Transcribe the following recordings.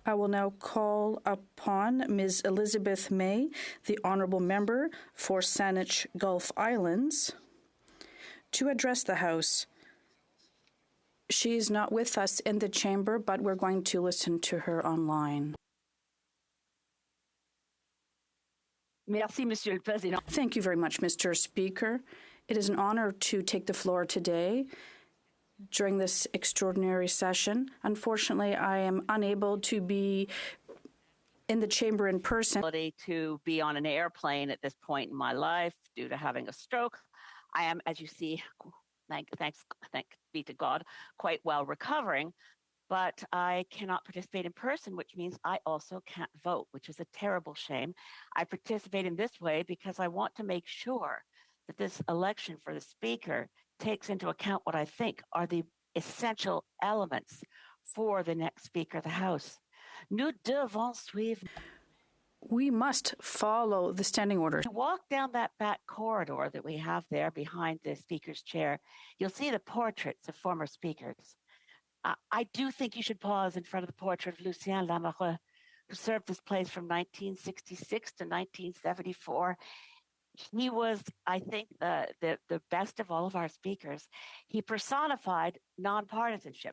I will now call upon Ms. Elizabeth May, the Honourable Member for Saanich Gulf Islands, to address the House. She is not with us in the chamber, but we're going to listen to her online. Merci, Monsieur le Président. Thank you very much, Mr. Speaker. It is an honor to take the floor today during this extraordinary session. Unfortunately, I am unable to be in the chamber in person. To be on an airplane at this point in my life due to having a stroke. I am, as you see, thank be to God, quite well recovering, but I cannot participate in person, which means I also can't vote, which is a terrible shame. I participate in this way because I want to make sure that this election for the Speaker takes into account what I think are the essential elements for the next Speaker of the House. Nous devons suivre. We must follow the standing order. To walk down that back corridor that we have there behind the Speaker's chair, you'll see the portraits of former Speakers. I do think you should pause in front of the portrait of Lucien Lamoureux, who served this place from 1966 to 1974. He was, I think, the best of all of our speakers. He personified nonpartisanship.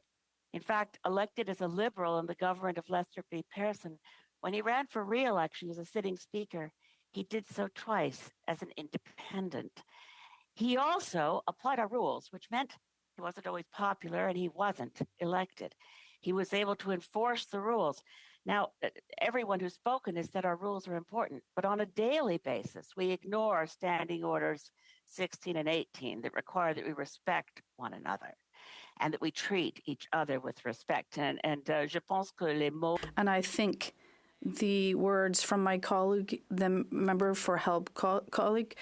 In fact, elected as a Liberal in the government of Lester B. Pearson, when he ran for re-election as a sitting speaker, he did so twice as an independent. He also applied our rules, which meant he wasn't always popular and he wasn't elected. He was able to enforce the rules. Now, everyone who's spoken has said our rules are important, but on a daily basis, we ignore standing orders 16 and 18 that require that we respect one another and that we treat each other with respect. And je pense que les mots... And I think the words from my colleague, the member for colleague,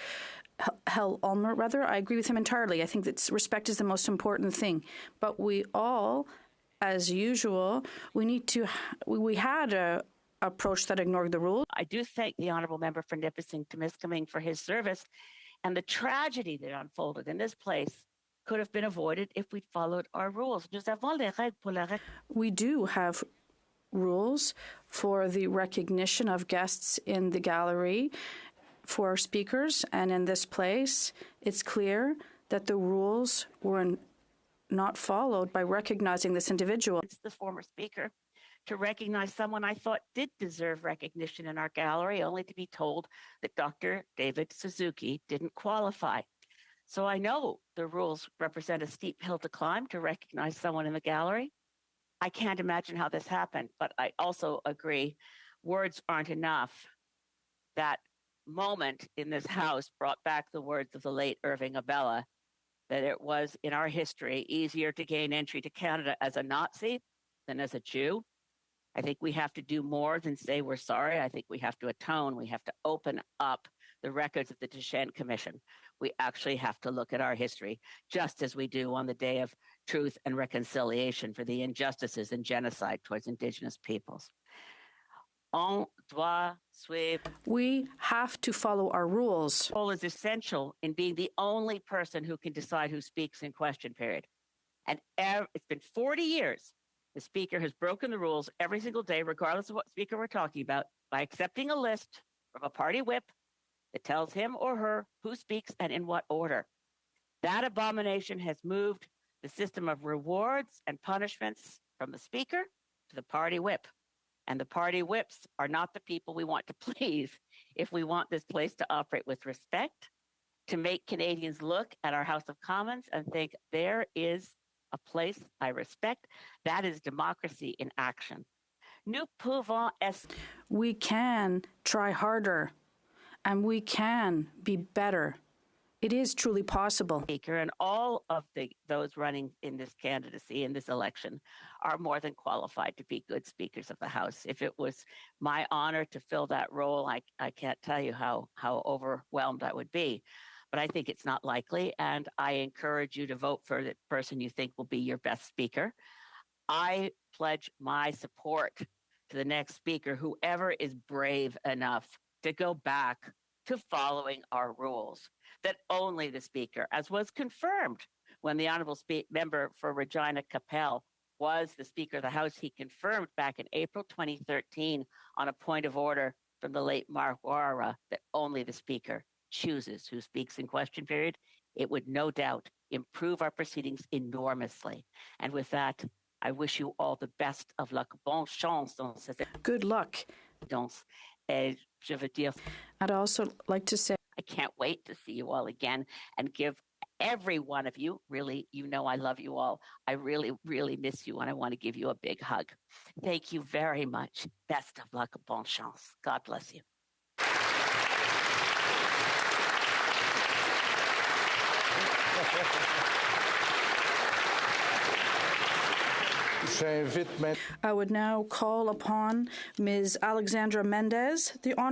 Hell Ulmer, rather, I agree with him entirely. I think that respect is the most important thing. But we all, as usual, we had a approach that ignored the rules. I do thank the Honourable Member for Nipissing-Temiskaming for his service, and the tragedy that unfolded in this place could have been avoided if we'd followed our rules. We do have rules for the recognition of guests in the gallery for speakers, and in this place, it's clear that the rules were not followed by recognizing this individual. It's the former speaker to recognize someone I thought did deserve recognition in our gallery, only to be told that Dr. David Suzuki didn't qualify. So I know the rules represent a steep hill to climb to recognize someone in the gallery. I can't imagine how this happened, but I also agree words aren't enough. That moment in this House brought back the words of the late Irving Abella, that it was in our history easier to gain entry to Canada as a Nazi than as a Jew. I think we have to do more than say we're sorry. I think we have to atone. We have to open up the records of the Duchenne Commission. We actually have to look at our history, just as we do on the Day of Truth and Reconciliation for the injustices and genocide towards Indigenous peoples. On doit suivre. We have to follow our rules. Role is essential in being the only person who can decide who speaks in question period. And it's been 40 years. The speaker has broken the rules every single day, regardless of what speaker we're talking about, by accepting a list from a party whip that tells him or her who speaks and in what order. That abomination has moved the system of rewards and punishments from the speaker to the party whip. And the party whips are not the people we want to please if we want this place to operate with respect, to make Canadians look at our House of Commons and think there is a place I respect. That is democracy in action. Nous pouvons We can try harder, and we can be better. It is truly possible. Speaker and all of those running in this candidacy, in this election, are more than qualified to be good speakers of the House. If it was my honor to fill that role, I can't tell you how overwhelmed I would be. But I think it's not likely, and I encourage you to vote for the person you think will be your best speaker. I pledge my support to the next speaker, whoever is brave enough to go back to following our rules, that only the speaker, as was confirmed when the Honourable Member for Regina Capel was the Speaker of the House. He confirmed back in April 2013 on a point of order from the late Mark Warra that only the Speaker chooses who speaks in question period. It would no doubt improve our proceedings enormously. And with that, I wish you all the best of luck. Bonne chance dans cette Good luck. Je veux dire, I'd also like to say I can't wait to see you all again and give every one of you, really, you know I love you all. I really, really miss you, and I want to give you a big hug. Thank you very much. Best of luck. Bonne chance. God bless you. I would now call upon Ms. Alexandra Mendez, the Honourable